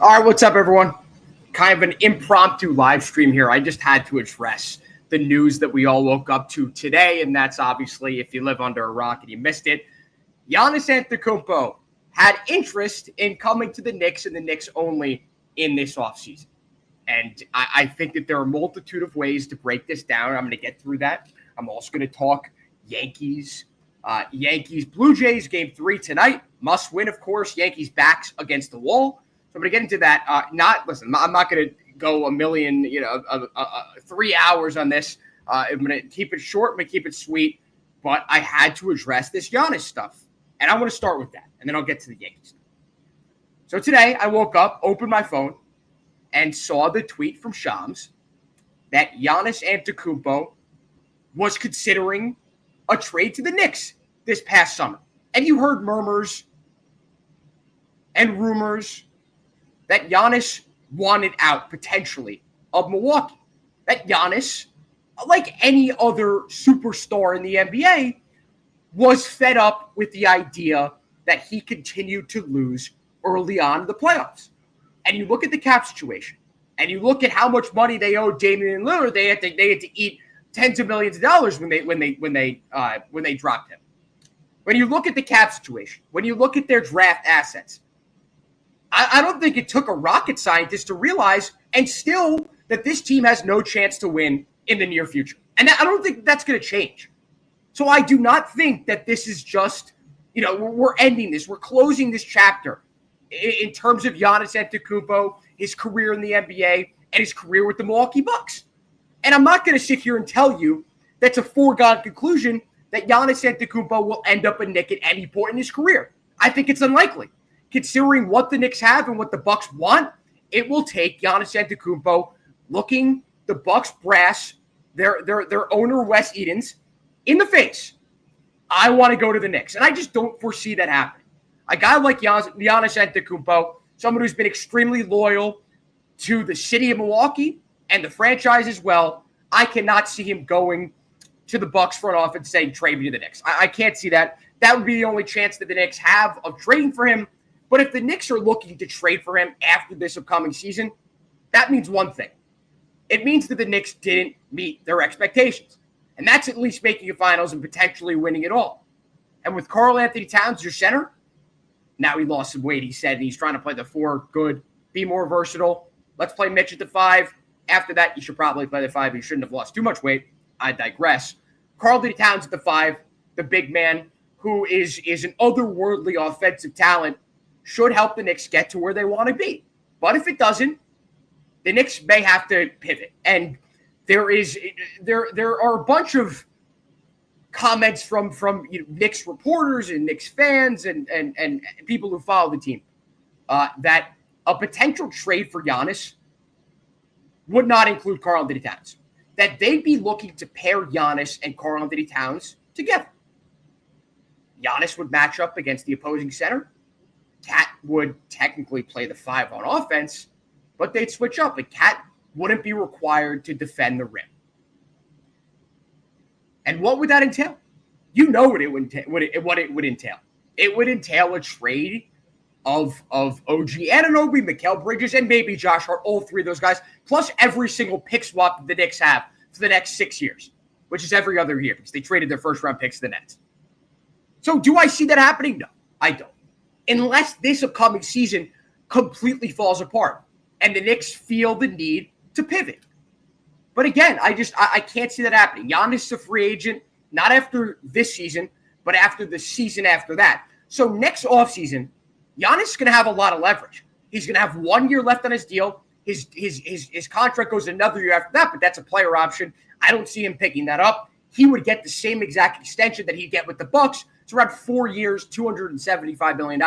All right, what's up, everyone? Kind of an impromptu live stream here. I just had to address the news that we all woke up to today, and that's obviously if you live under a rock and you missed it. Giannis Antetokounmpo had interest in coming to the Knicks and the Knicks only in this offseason. And I think that there are a multitude of ways to break this down. I'm going to get through that. I'm also going to talk Yankees. Yankees-Blue Jays, Game 3 tonight. Must win, of course. Yankees backs against the wall. So I'm going to get into that. I'm not going to go a million, 3 hours on this. I'm going to keep it short. I'm going to keep it sweet. But I had to address this Giannis stuff. And I want to start with that. And then I'll get to the Yankees. So today I woke up, opened my phone, and saw the tweet from Shams that Giannis Antetokounmpo was considering a trade to the Knicks this past summer. And you heard murmurs and rumors that Giannis wanted out potentially of Milwaukee. That Giannis, like any other superstar in the NBA, was fed up with the idea that he continued to lose early on in the playoffs. And you look at the cap situation, and you look at how much money they owed Damian Lillard. They had to eat tens of millions of dollars when they dropped him. When you look at the cap situation, when you look at their draft assets, I don't think it took a rocket scientist to realize, and still, that this team has no chance to win in the near future. And I don't think that's going to change. So I do not think that this is just, we're ending this. We're closing this chapter in terms of Giannis Antetokounmpo, his career in the NBA, and his career with the Milwaukee Bucks. And I'm not going to sit here and tell you that's a foregone conclusion that Giannis Antetokounmpo will end up a Knick at any point in his career. I think it's unlikely. Considering what the Knicks have and what the Bucks want, it will take Giannis Antetokounmpo looking the Bucks brass, their owner Wes Edens, in the face. I want to go to the Knicks. And I just don't foresee that happening. A guy like Giannis Antetokounmpo, someone who's been extremely loyal to the city of Milwaukee and the franchise as well, I cannot see him going to the Bucks front office and saying, trade me to the Knicks. I can't see that. That would be the only chance that the Knicks have of trading for him. But if the Knicks are looking to trade for him after this upcoming season, that means one thing. It means that the Knicks didn't meet their expectations. And that's at least making a finals and potentially winning it all. And with Karl-Anthony Towns, your center, now he lost some weight, he said, and he's trying to play the 4, good, be more versatile. Let's play Mitch at the 5. After that, you should probably play the 5. You shouldn't have lost too much weight. I digress. Karl-Anthony Towns at the 5, the big man who is an otherworldly offensive talent, should help the Knicks get to where they want to be. But if it doesn't, the Knicks may have to pivot. And there are a bunch of comments from Knicks reporters and Knicks fans and people who follow the team that a potential trade for Giannis would not include Karl-Anthony Towns. That they'd be looking to pair Giannis and Karl-Anthony Towns together. Giannis would match up against the opposing center. Cat would technically play the 5 on offense, but they'd switch up. And Cat wouldn't be required to defend the rim. And what would that entail? You know what it would entail. It would entail a trade of OG Anunoby, Mikal Bridges, and maybe Josh Hart, all 3 of those guys, plus every single pick swap that the Knicks have for the next 6 years, which is every other year because they traded their first-round picks to the Nets. So do I see that happening? No, I don't. Unless this upcoming season completely falls apart and the Knicks feel the need to pivot. But again, I can't see that happening. Giannis is a free agent, not after this season, but after the season after that. So next offseason, Giannis is going to have a lot of leverage. He's going to have 1 year left on his deal. His contract goes another year after that, but that's a player option. I don't see him picking that up. He would get the same exact extension that he'd get with the Bucks. It's around 4 years, $275 million.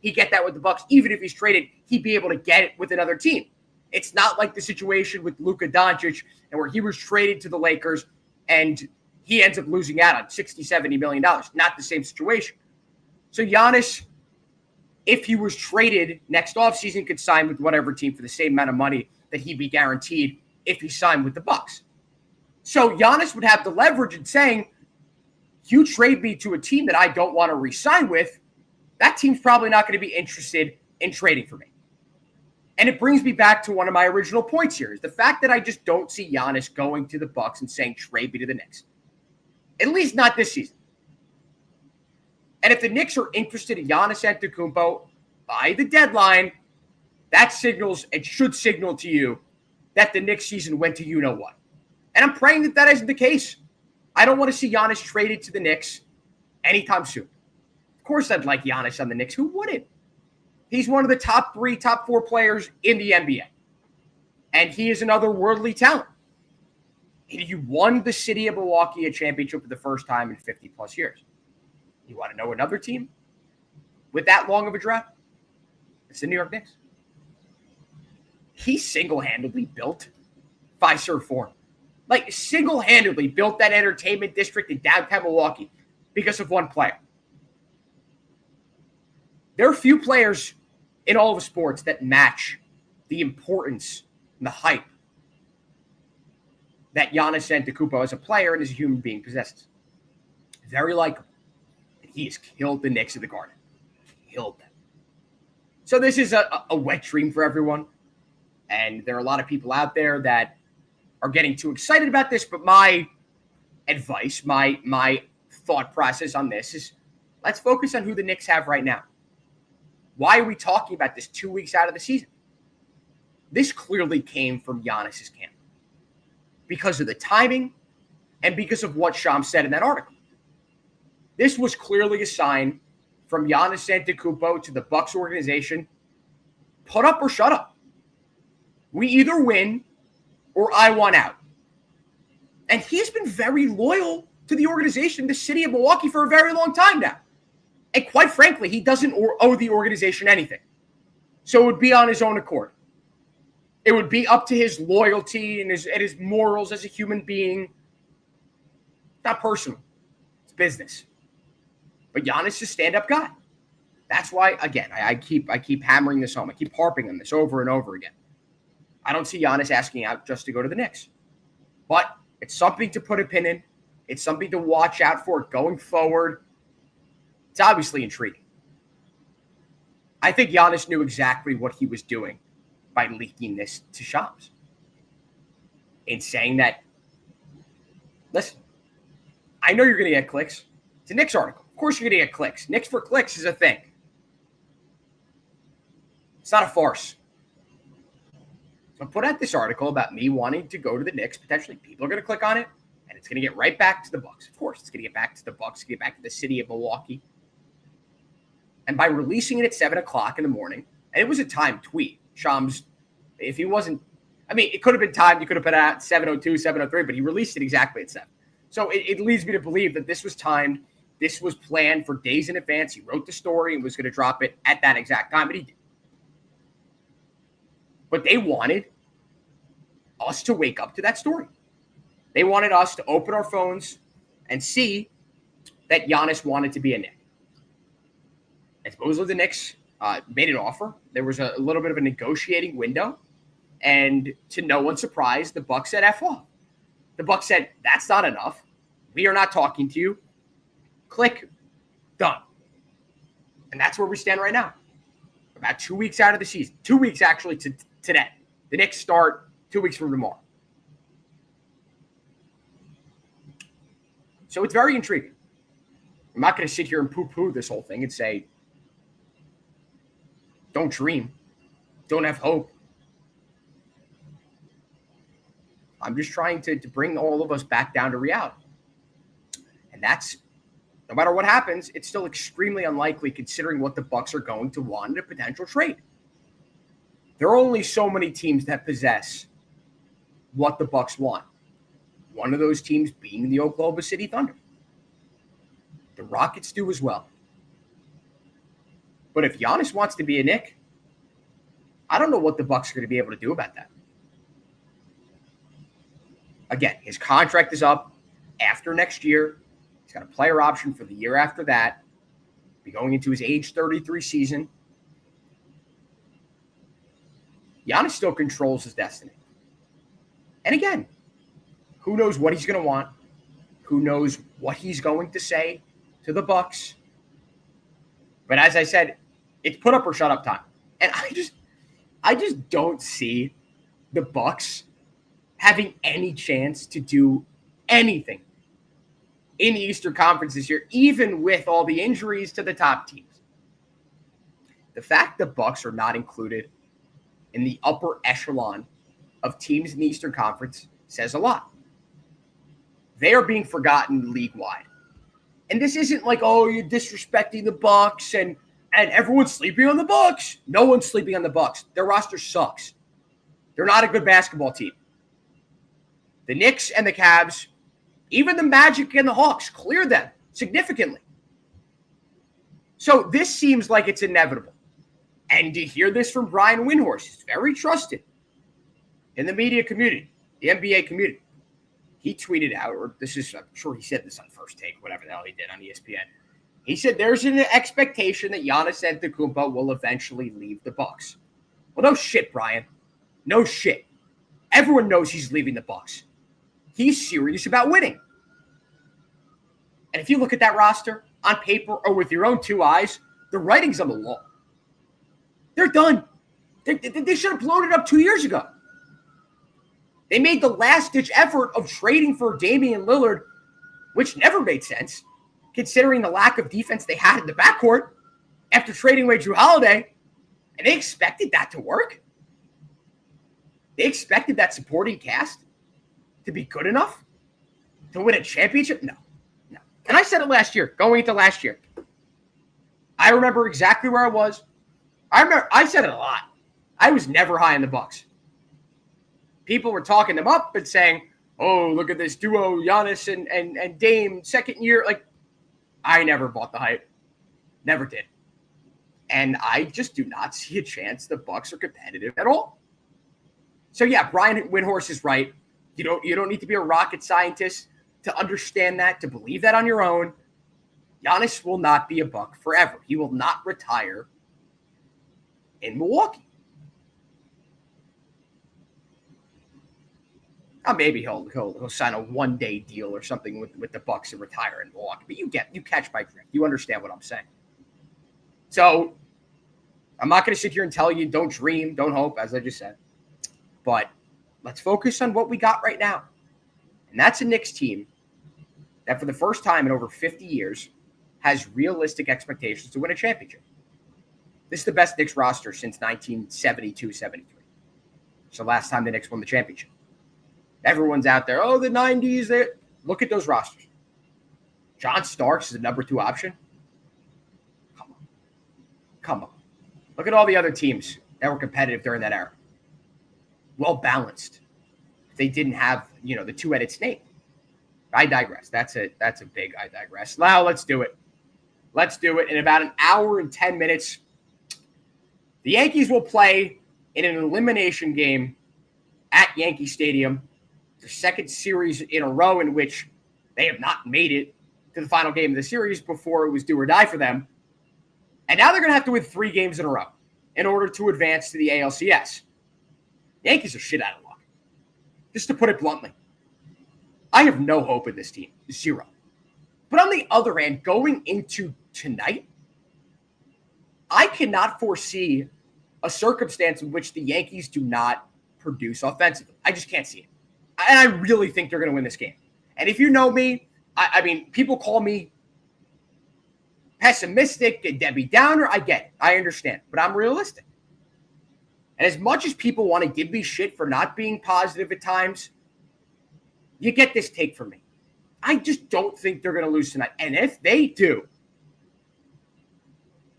He'd get that with the Bucks. Even if he's traded, he'd be able to get it with another team. It's not like the situation with Luka Doncic and where he was traded to the Lakers and he ends up losing out on $60-70 million. Not the same situation. So Giannis, if he was traded next offseason, could sign with whatever team for the same amount of money that he'd be guaranteed if he signed with the Bucks. So Giannis would have the leverage in saying, you trade me to a team that I don't want to re-sign with, that team's probably not going to be interested in trading for me. And it brings me back to one of my original points here, is the fact that I just don't see Giannis going to the Bucks and saying, trade me to the Knicks. At least not this season. And if the Knicks are interested in Giannis Antetokounmpo by the deadline, that signals, it should signal to you that the Knicks season went to you-know-what. And I'm praying that that isn't the case. I don't want to see Giannis traded to the Knicks anytime soon. Of course I'd like Giannis on the Knicks. Who wouldn't? He's one of the top 3, top 4 players in the NBA. And he is an otherworldly talent. He won the city of Milwaukee a championship for the first time in 50-plus years. You want to know another team with that long of a drought? It's the New York Knicks. He single-handedly built Fiserv Forum. Like, single-handedly built that entertainment district in downtown Milwaukee because of one player. There are few players in all of sports that match the importance and the hype that Giannis Antetokounmpo as a player and as a human being possesses. Very likable. And he has killed the Knicks of the Garden. Killed them. So this is a wet dream for everyone. And there are a lot of people out there that are getting too excited about this. But my advice, my thought process on this is, let's focus on who the Knicks have right now. Why are we talking about this 2 weeks out of the season? This clearly came from Giannis's camp because of the timing and because of what Shams said in that article. This was clearly a sign from Giannis Antetokounmpo to the Bucks organization: put up or shut up. We either win or I want out. And he's been very loyal to the organization, the city of Milwaukee, for a very long time now. And quite frankly, he doesn't owe the organization anything. So it would be on his own accord. It would be up to his loyalty and his morals as a human being. Not personal. It's business. But Giannis is a stand-up guy. That's why, again, I keep hammering this home. I keep harping on this over and over again. I don't see Giannis asking out just to go to the Knicks. But it's something to put a pin in. It's something to watch out for going forward. It's obviously intriguing. I think Giannis knew exactly what he was doing by leaking this to Shams. In saying that, listen, I know you're going to get clicks. It's a Knicks article. Of course you're going to get clicks. Knicks for clicks is a thing. It's not a farce. So I put out this article about me wanting to go to the Knicks. Potentially people are going to click on it, and it's going to get right back to the Bucks. Of course, it's going to get back to the Bucks, get back to the city of Milwaukee. And by releasing it at 7 o'clock in the morning, and it was a timed tweet, Shams, if he wasn't, I mean, it could have been timed. You could have put it out 7:02, 7:03, but he released it exactly at 7. So it leads me to believe that this was timed. This was planned for days in advance. He wrote the story and was going to drop it at that exact time, but he did. But they wanted us to wake up to that story. They wanted us to open our phones and see that Giannis wanted to be a Knick. And supposedly the Knicks made an offer. There was a little bit of a negotiating window. And to no one's surprise, the Bucks said F off. The Bucks said, that's not enough. We are not talking to you. Click. Done. And that's where we stand right now. About 2 weeks out of the season. 2 weeks actually to today. The Knicks start 2 weeks from tomorrow. So it's very intriguing. I'm not going to sit here and poo-poo this whole thing and say, don't dream. Don't have hope. I'm just trying to bring all of us back down to reality. And that's, no matter what happens, it's still extremely unlikely considering what the Bucks are going to want in a potential trade. There are only so many teams that possess what the Bucks want. One of those teams being the Oklahoma City Thunder. The Rockets do as well. But if Giannis wants to be a Knick, I don't know what the Bucks are going to be able to do about that. Again, his contract is up after next year. He's got a player option for the year after that. Be going into his age 33 season. Giannis still controls his destiny. And again, who knows what he's going to want? Who knows what he's going to say to the Bucks? But as I said, it's put up or shut up time. And I just don't see the Bucks having any chance to do anything in the Eastern Conference this year, even with all the injuries to the top teams. The fact the Bucks are not included in the upper echelon of teams in the Eastern Conference says a lot. They are being forgotten league-wide. And this isn't like, oh, you're disrespecting the Bucks and everyone's sleeping on the Bucks. No one's sleeping on the Bucks. Their roster sucks. They're not a good basketball team. The Knicks and the Cavs, even the Magic and the Hawks, cleared them significantly. So this seems like it's inevitable. And to hear this from Brian Windhorst, he's very trusted in the media community, the NBA community. He tweeted out, or this is, I'm sure he said this on First Take, whatever the hell he did on ESPN. He said there's an expectation that Giannis Antetokounmpo will eventually leave the Bucks. Well, no shit, Brian. No shit. Everyone knows he's leaving the Bucks. He's serious about winning. And if you look at that roster on paper or with your own two eyes, the writing's on the wall. They're done. They should have blown it up 2 years ago. They made the last-ditch effort of trading for Damian Lillard, which never made sense, considering the lack of defense they had in the backcourt after trading away Drew Holiday. And they expected that to work. They expected that supporting cast to be good enough to win a championship? No. And I said it last year, going into last year. I remember exactly where I was. I said it a lot. I was never high in the Bucks. People were talking them up and saying, oh, look at this duo, Giannis and Dame, second year. Like, I never bought the hype. Never did. And I just do not see a chance the Bucks are competitive at all. So, yeah, Brian Windhorst is right. You don't need to be a rocket scientist to understand that, to believe that on your own. Giannis will not be a Buck forever. He will not retire in Milwaukee. Maybe he'll sign a one-day deal or something with the Bucks and retire in Milwaukee. But you catch my drift. You understand what I'm saying. So I'm not going to sit here and tell you don't dream, don't hope, as I just said. But let's focus on what we got right now. And that's a Knicks team that for the first time in over 50 years has realistic expectations to win a championship. This is the best Knicks roster since 1972-73. It's the last time the Knicks won the championship. Everyone's out there, oh, the 90s. Look at those rosters. John Starks is the number 2 option. Come on. Look at all the other teams that were competitive during that era. Well balanced. They didn't have, the two-headed snake. I digress. That's a big I digress. Now let's do it. In about an hour and 10 minutes, the Yankees will play in an elimination game at Yankee Stadium. The second series in a row in which they have not made it to the final game of the series before it was do or die for them. And now they're going to have to win 3 games in a row in order to advance to the ALCS. The Yankees are shit out of luck. Just to put it bluntly. I have no hope in this team. 0. But on the other hand, going into tonight, I cannot foresee a circumstance in which the Yankees do not produce offensively. I just can't see it. And I really think they're going to win this game. And if you know me, I mean, people call me pessimistic, Debbie Downer. I get it. I understand. But I'm realistic. And as much as people want to give me shit for not being positive at times, you get this take from me. I just don't think they're going to lose tonight. And if they do,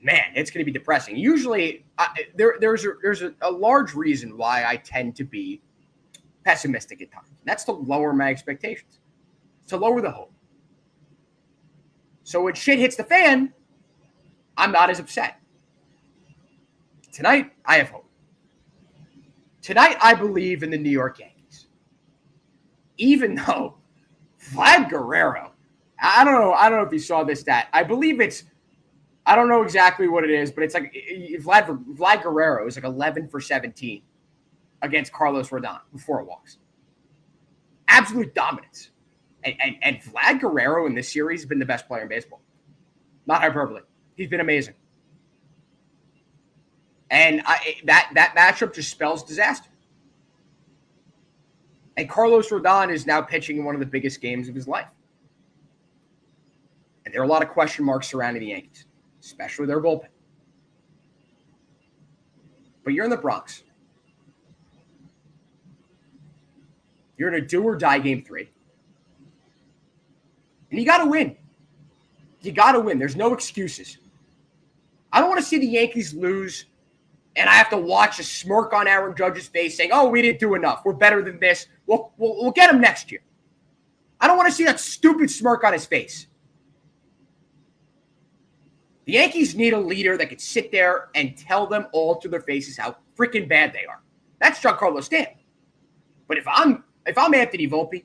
man, it's going to be depressing. Usually, there's a large reason why I tend to be pessimistic at times. That's to lower my expectations, to lower the hope. So when shit hits the fan, I'm not as upset. Tonight, I have hope. Tonight, I believe in the New York Yankees. Even though Vlad Guerrero, I don't know if you saw this stat. I believe I don't know exactly what it is, but it's like Vlad Guerrero is like 11 for 17 against Carlos Rodon with 4 walks. Absolute dominance. And Vlad Guerrero in this series has been the best player in baseball. Not hyperbole. He's been amazing. And that matchup just spells disaster. And Carlos Rodon is now pitching in one of the biggest games of his life. And there are a lot of question marks surrounding the Yankees, especially their bullpen. But you're in the Bronx. You're in a do-or-die game 3. And you got to win. You got to win. There's no excuses. I don't want to see the Yankees lose, and I have to watch a smirk on Aaron Judge's face saying, oh, we didn't do enough. We're better than this. We'll get him next year. I don't want to see that stupid smirk on his face. The Yankees need a leader that could sit there and tell them all to their faces how freaking bad they are. That's Giancarlo Stanton. But if I'm Anthony Volpe,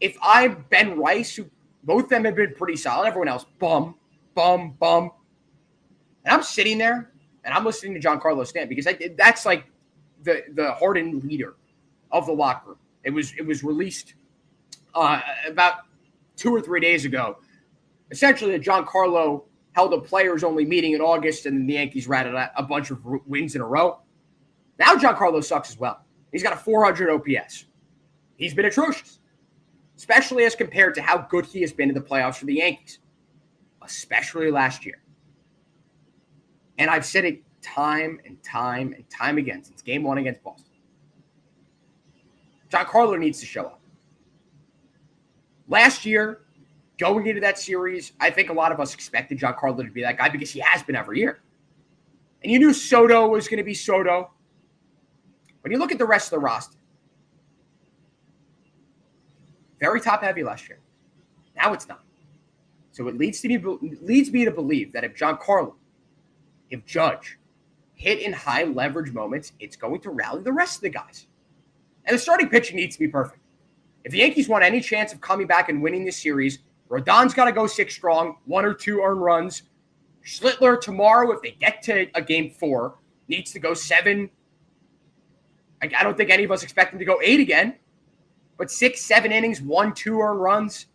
if I'm Ben Rice, who both of them have been pretty solid, everyone else, bum. And I'm sitting there and I'm listening to Giancarlo Stanton because that's like the hardened leader of the locker room. It was released about 2 or 3 days ago. Essentially, that Giancarlo held a players-only meeting in August, and then the Yankees ratted a bunch of wins in a row. Now Giancarlo sucks as well. He's got a 400 OPS. He's been atrocious, especially as compared to how good he has been in the playoffs for the Yankees, especially last year. And I've said it time and time and time again since Game 1 against Boston. Giancarlo needs to show up. Last year, going into that series, I think a lot of us expected Giancarlo to be that guy because he has been every year. And you knew Soto was going to be Soto. When you look at the rest of the roster, very top-heavy last year. Now it's not. So it leads me to believe that if Giancarlo, if Judge hit in high-leverage moments, it's going to rally the rest of the guys. And the starting pitching needs to be perfect. If the Yankees want any chance of coming back and winning this series, Rodon's got to go 6 strong, 1 or 2 earned runs. Schlittler tomorrow, if they get to a game 4, needs to go 7. I don't think any of us expect him to go 8 again. But 6, 7 innings, 1, 2 earned runs.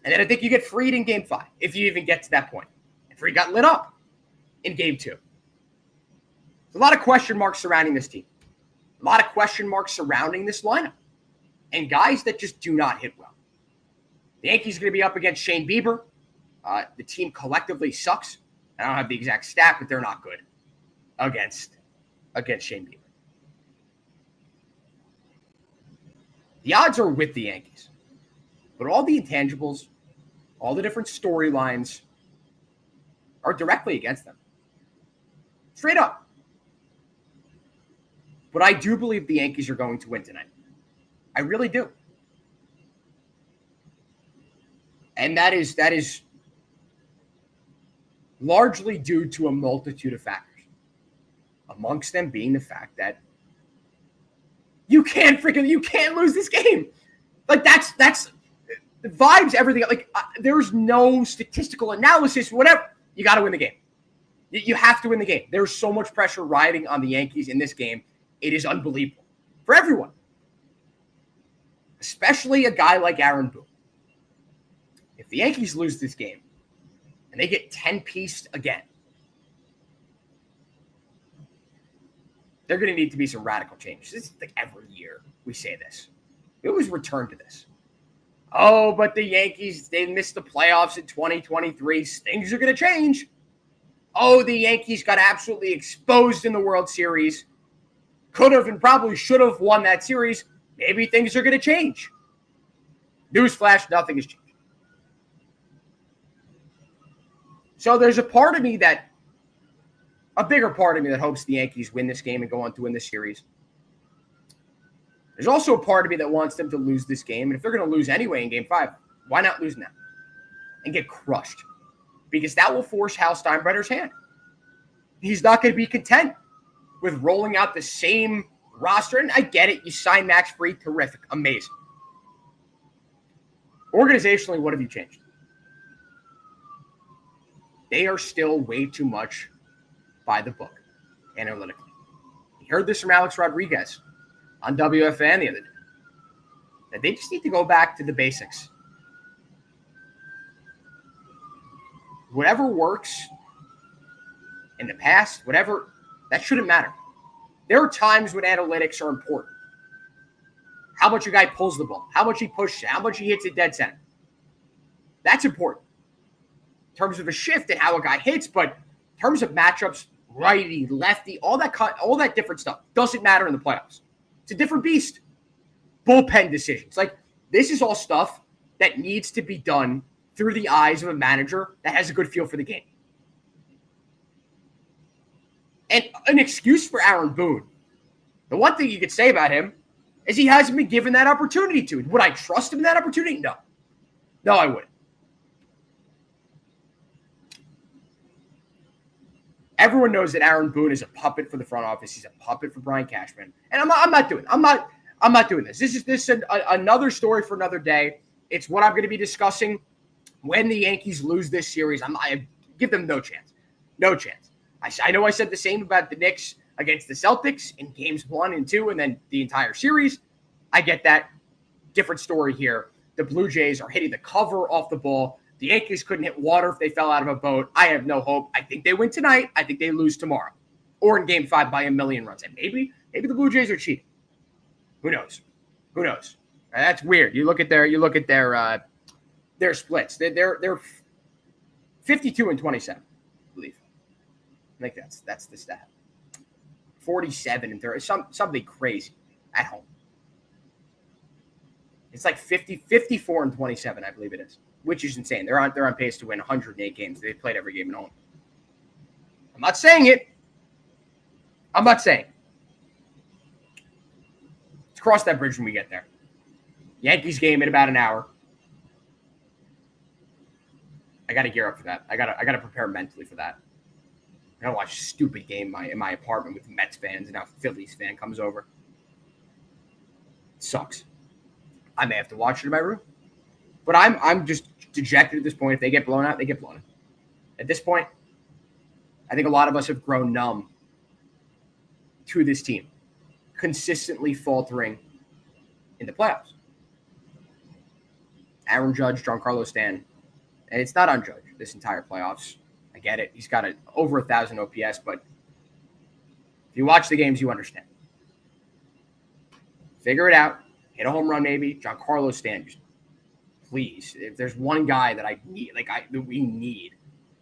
And then I think you get Fried in game 5, if you even get to that point. And Fried got lit up in game 2. There's a lot of question marks surrounding this team. A lot of question marks surrounding this lineup. And guys that just do not hit well. The Yankees are going to be up against Shane Bieber. The team collectively sucks. I don't have the exact stat, but they're not good against Shane Bieber. The odds are with the Yankees. But all the intangibles, all the different storylines are directly against them. Straight up. But I do believe the Yankees are going to win tonight. I really do. And that is largely due to a multitude of factors. Amongst them being the fact that you can't lose this game. Like that's the vibes, everything. Like there's no statistical analysis, whatever. You got to win the game. You have to win the game. There's so much pressure riding on the Yankees in this game. It is unbelievable for everyone, especially a guy like Aaron Boone. If the Yankees lose this game and they get 10-pieced again, they're going to need to be some radical changes. This is like every year we say this. We always return to this. Oh, but the Yankees, they missed the playoffs in 2023. Things are going to change. Oh, the Yankees got absolutely exposed in the World Series. Could have and probably should have won that series. Maybe things are going to change. Newsflash, nothing has changed. So there's a bigger part of me that hopes the Yankees win this game and go on to win this series. There's also a part of me that wants them to lose this game. And if they're going to lose anyway in game 5, why not lose now and get crushed? Because that will force Hal Steinbrenner's hand. He's not going to be content with rolling out the same roster. And I get it. You sign Max Fried. Terrific. Amazing. Organizationally, what have you changed? They are still way too much by the book, analytically. You heard this from Alex Rodriguez on WFN the other day. That they just need to go back to the basics. Whatever works in the past, whatever, that shouldn't matter. There are times when analytics are important. How much a guy pulls the ball, how much he pushes it, how much he hits it dead center. That's important in terms of a shift and how a guy hits, but in terms of matchups, righty, lefty, all that different stuff doesn't matter in the playoffs. It's a different beast. Bullpen decisions. Like, this is all stuff that needs to be done through the eyes of a manager that has a good feel for the game. And an excuse for Aaron Boone. The one thing you could say about him is he hasn't been given that opportunity to. Would I trust him in that opportunity? No. No, I wouldn't. Everyone knows that Aaron Boone is a puppet for the front office. He's a puppet for Brian Cashman. And I'm not doing this. This is another story for another day. It's what I'm going to be discussing when the Yankees lose this series. I give them no chance. No chance. I know I said the same about the Knicks against the Celtics in games 1 and 2 and then the entire series. I get that. Different story here. The Blue Jays are hitting the cover off the ball. The Yankees couldn't hit water if they fell out of a boat. I have no hope. I think they win tonight. I think they lose tomorrow. Or in game 5 by a million runs. And maybe the Blue Jays are cheating. Who knows? Who knows? That's weird. You look at their splits. They're 52 and 27, I believe. I think that's the stat. 47 and 30. Something crazy at home. It's like 54 and 27, I believe it is, which is insane. They're on pace to win 108 games. They played every game at home. I'm not saying it. Let's cross that bridge when we get there. Yankees game in about an hour. I got to gear up for that. I got to prepare mentally for that. I got to watch a stupid game in my apartment with Mets fans, and now a Phillies fan comes over. It sucks. I may have to watch it in my room. But I'm just dejected at this point. If they get blown out, they get blown out. At this point, I think a lot of us have grown numb to this team, consistently faltering in the playoffs. Aaron Judge, Giancarlo Stanton, and it's not on Judge this entire playoffs. I get it. He's got over 1,000 OPS, but if you watch the games, you understand. Figure it out. Hit a home run, maybe. Giancarlo Stanton, please. If there's one guy that I need, that we need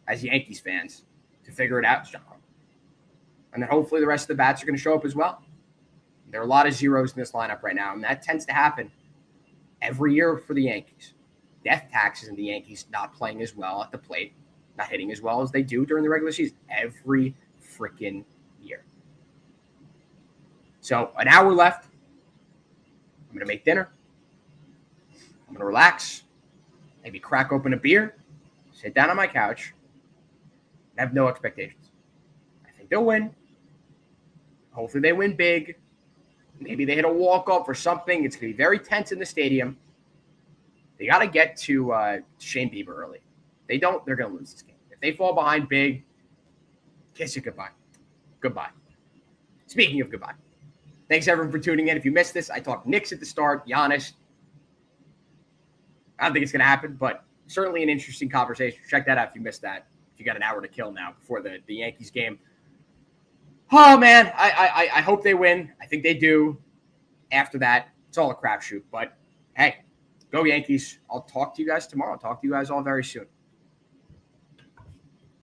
as Yankees fans to figure it out, it's Giancarlo. And then hopefully the rest of the bats are going to show up as well. There are a lot of zeros in this lineup right now, and that tends to happen every year for the Yankees. Death taxes in the Yankees not playing as well at the plate, not hitting as well as they do during the regular season every freaking year. So an hour left. I'm going to make dinner. I'm going to relax, maybe crack open a beer, sit down on my couch, and have no expectations. I think they'll win. Hopefully they win big. Maybe they hit a walk-off or something. It's going to be very tense in the stadium. They got to get to Shane Bieber early. If they don't, they're going to lose this game. If they fall behind big, kiss it goodbye. Goodbye. Speaking of goodbye. Thanks, everyone, for tuning in. If you missed this, I talked Knicks at the start, Giannis. I don't think it's going to happen, but certainly an interesting conversation. Check that out if you missed that. If you got an hour to kill now before the Yankees game. Oh, man, I hope they win. I think they do. After that, it's all a crapshoot. But, hey, go Yankees. I'll talk to you guys tomorrow. I'll talk to you guys all very soon.